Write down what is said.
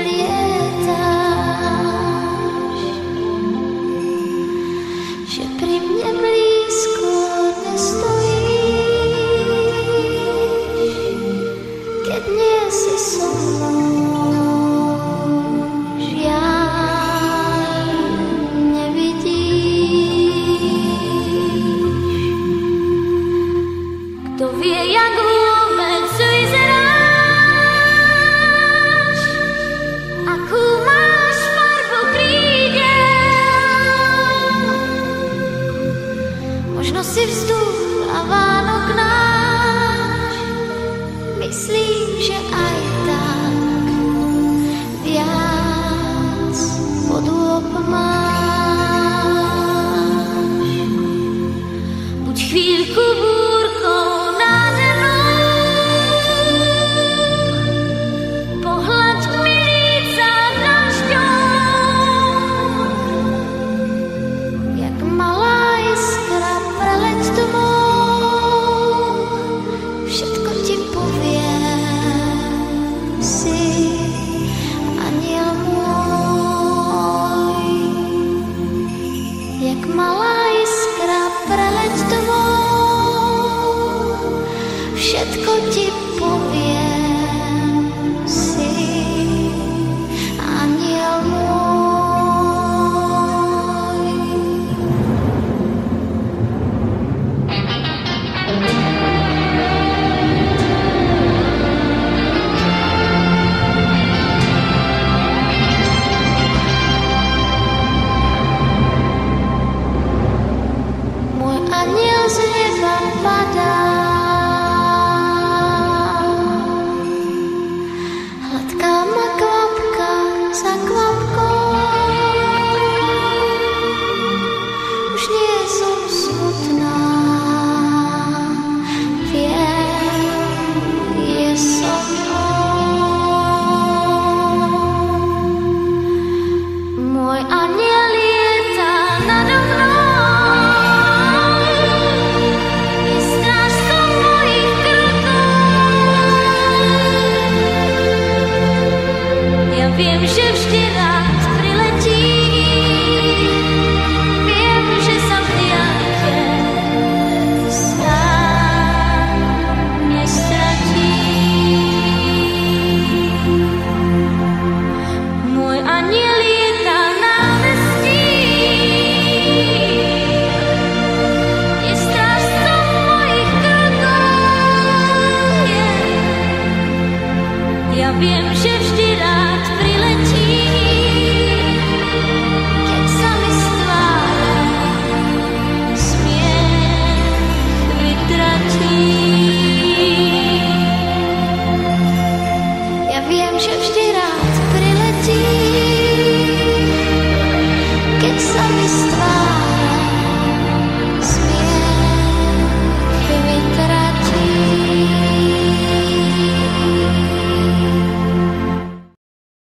lietáš, že pri mne blízko nestojíš, keď nie si so mnou, žiaľ nevidíš. Kto vie, jak vôbec vyzeráš, akú máš farbu krídel, možno si vzduch a Vánok náš, myslím, že aj tak viac podôb máš. Buď chvíľku búrkou nádhernou, pohľaď mi líca dažďom, jak malá iskra preleď domov, všetko ti poviem, si aniel môj. Jak malá iskra preleď domov, všetko ti poviem, si aniel môj. Môj aniel z neba padá, hladká ma kvapka za kvapkou, už nie som smutná, viem, je so mnou. Môj aniel lieta nado mnou, je strážcom mojich krokov. Ja viem, že vždy rád priletí, viem, že sa v diaľke sám nestratí. Môj aniel lieta námestí, je strážcom mojich krokov. Ja viem, že vždy rád priletí, keď sa mi z tváre smiech vytratí. Ja viem, že vždy rád priletí, keď sa mi z